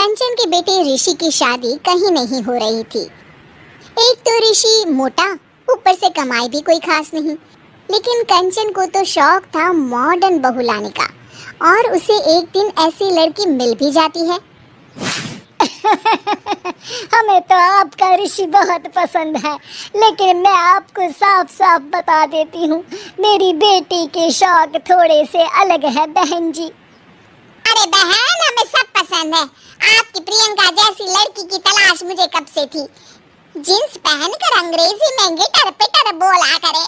कंचन के बेटे ऋषि की शादी कहीं नहीं हो रही थी। एक तो ऋषि मोटा, ऊपर से कमाई भी कोई खास नहीं। लेकिन कंचन को तो शौक था मॉडर्न बहू लाने का, और उसे एक दिन ऐसी लड़की मिल भी जाती है। हमें तो आपका ऋषि बहुत पसंद है, लेकिन मैं आपको साफ साफ बता देती हूँ, मेरी बेटी के शौक थोड़े से अलग है बहन जी। अरे बहन, हमें सब पसंद है। आपकी प्रियंका जैसी लड़की की तलाश मुझे कब से थी। जींस पहनकर अंग्रेजी में गिटर पिटर बोला करे।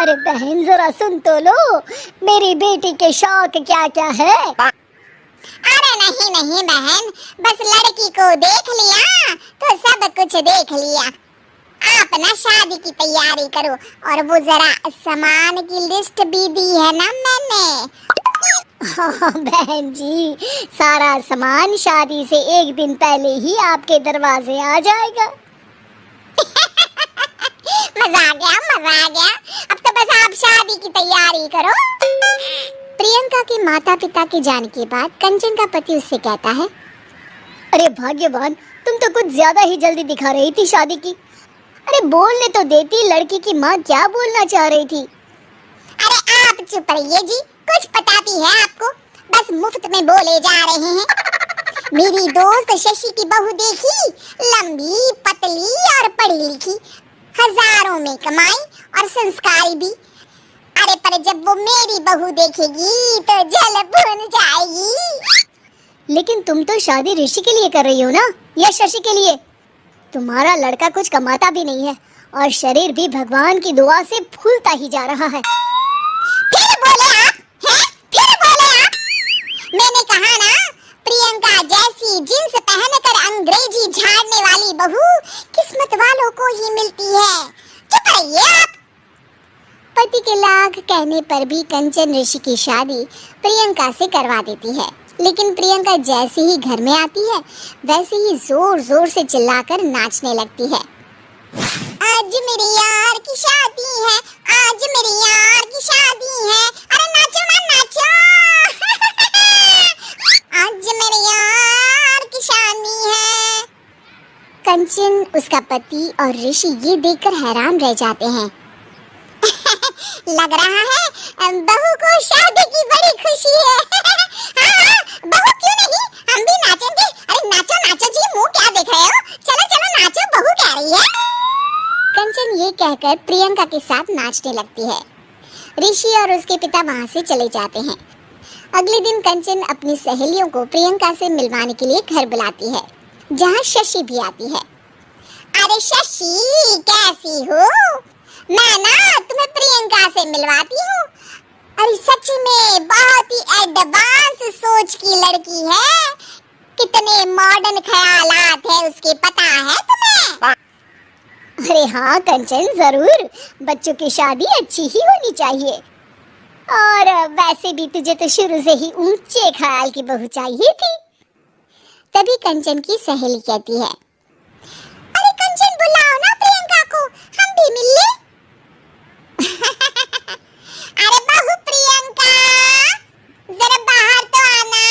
अरे बहन, जरा सुन तो लो, मेरी बेटी के शौक क्या क्या है। अरे नहीं नहीं बहन, बस लड़की को देख लिया तो सब कुछ देख लिया। आप ना शादी की तैयारी करो, और वो जरा सामान की लिस्ट भी दी है ना मैंने। हाँ बहन जी, सारा सामान शादी से एक दिन पहले ही आपके दरवाजे आ जाएगा। मजा आ गया, मजा आ गया। अब तो बस आप शादी की तैयारी करो। प्रियंका के माता पिता के जाने के बाद कंचन का पति उससे कहता है, अरे भाग्यवान, तुम तो कुछ ज्यादा ही जल्दी दिखा रही थी शादी की। अरे बोलने तो देती, लड़की की माँ क्या बोलना चाह रही थी। अरे आप चुप रहिए जी, कुछ बताती है आपको, बस मुफ्त में बोले जा रहे हैं। मेरी दोस्त शशि की बहू देखी, लंबी पतली और पढ़ी लिखी, हजारों में कमाई और संस्कारी भी। अरे पर जब वो मेरी बहू देखेगी तो जल भुन जाएगी। लेकिन तुम तो शादी ऋषि के लिए कर रही हो ना, या शशि के लिए? तुम्हारा लड़का कुछ कमाता भी नहीं है, और शरीर भी भगवान की दुआ से फूलता ही जा रहा है। फिर बोले आप, हैं? फिर बोले आप। मैंने कहा ना, प्रियंका जैसी जींस पहनकर अंग्रेजी झाड़ने वाली बहू किस्मत वालों को ही मिलती है। चुप रहिए आप। पति के लाख कहने पर भी कंचन ऋषि की शादी प्रियंका से करवा देती है। लेकिन प्रियंका जैसे ही घर में आती है, वैसे ही जोर जोर से चिल्लाकर नाचने लगती है। आज मेरे यार की शादी है, आज मेरे यार की शादी है, अरे नाचो ना नाचो। आज मेरे यार की शादी है। कंचन, उसका पति और ऋषि ये देखकर हैरान रह जाते हैं। लग रहा है बहू को शादी की बड़ी खुशी है। हाँ, बहू क्यों नहीं, हम भी नाचेंगे। अरे नाचो नाचो जी, मुंह क्या देख रहे हो, चलो चलो नाचो, बहू कह रही है। कंचन ये कहकर प्रियंका के साथ नाचने लगती है। ऋषि और उसके पिता वहाँ से चले जाते हैं। अगले दिन कंचन अपनी सहेलियों को प्रियंका से मिलवाने के लिए घर बुलाती है, जहाँ शशि भी आती है। अरे शशि, कैसी हो? मैं ना तुम्हें प्रियंका से मिलवाती हूँ। अरे सच में बहुत ही एडवांस सोच की लड़की है, कितने मॉडर्न ख्यालात है उसके, पता है तुम्हें? अरे हाँ कंचन, जरूर, बच्चों की शादी अच्छी ही होनी चाहिए। और वैसे भी तुझे तो शुरू से ही ऊंचे ख्याल की बहू चाहिए थी। तभी कंचन की सहेली कहती है, अरे कंचन बुलाओ ना प्रियंका को, हम भी मिल ले। अरे बहू प्रियंका, जरा बाहर तो आना।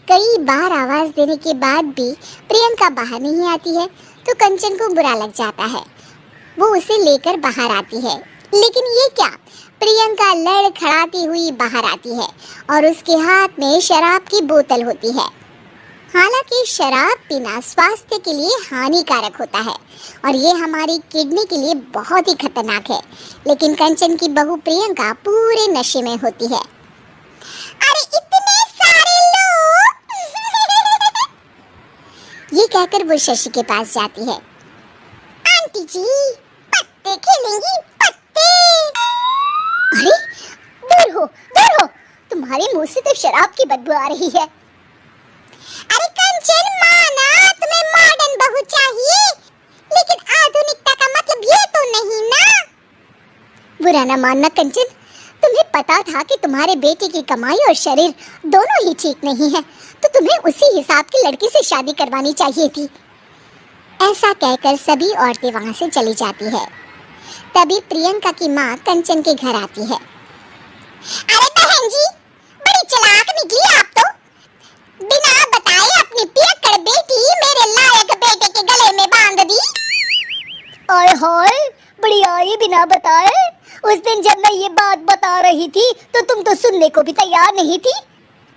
कई बार आवाज देने के बाद भी प्रियंका बाहर नहीं आती है, तो कंचन को बुरा लग जाता है। वो उसे लेकर बाहर आती है, लेकिन ये क्या, प्रियंका लड़खड़ाती हुई बाहर आती है और उसके हाथ में शराब की बोतल होती है। हालांकि शराब पीना स्वास्थ्य के लिए हानिकारक होता है और ये हमारी किडनी के लिए बहुत ही खतरनाक है, लेकिन कंचन की बहू प्रियंका पूरे नशे में होती है। अरे इतने सारे लोग। ये कहकर वो शशि के पास जाती है। आंटी जी, पत्ते खेलेंगी, पत्ते। अरे दूर हो, दूर हो, तुम्हारे मुंह से तो शराब की बदबू आ रही है। अरे कंचन, माना तुम्हें मॉडर्न बहू चाहिए, लेकिन आधुनिकता का मतलब ये तो नहीं ना। बुरा ना मानना कंचन, तुम्हें पता था कि तुम्हारे बेटे की कमाई और शरीर दोनों ही ठीक नहीं है, तो तुम्हें उसी हिसाब की लड़की से शादी करवानी चाहिए थी। ऐसा कहकर सभी औरतें वहां से चली जाती है। तभी प्रियंका की माँ कंचन के घर आती है। अरे बहन जी, बड़ी चालाक निकली आप तो। बिना बताए? उस दिन जब मैं ये बात बता रही थी तो तुम तो सुनने को भी तैयार नहीं थी।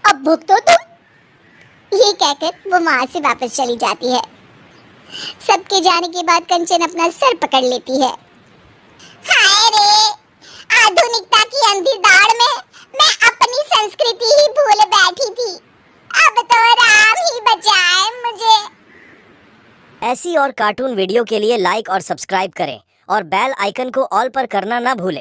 अब भुगतो तुम। ये कहकर वो वहां से वापस चली जाती है। सबके जाने के बाद कंचन अपना सर पकड़ लेती है। हाय रे, आधुनिकता की अंधी दाड़ में मैं अपनी संस्कृति ही भूल बैठी थी। अब तो राम ही बचाए मुझे। ऐसी और कार्टून वीडियो के लिए लाइक और सब्सक्राइब करें और बेल आइकन को ऑल पर करना ना भूलें।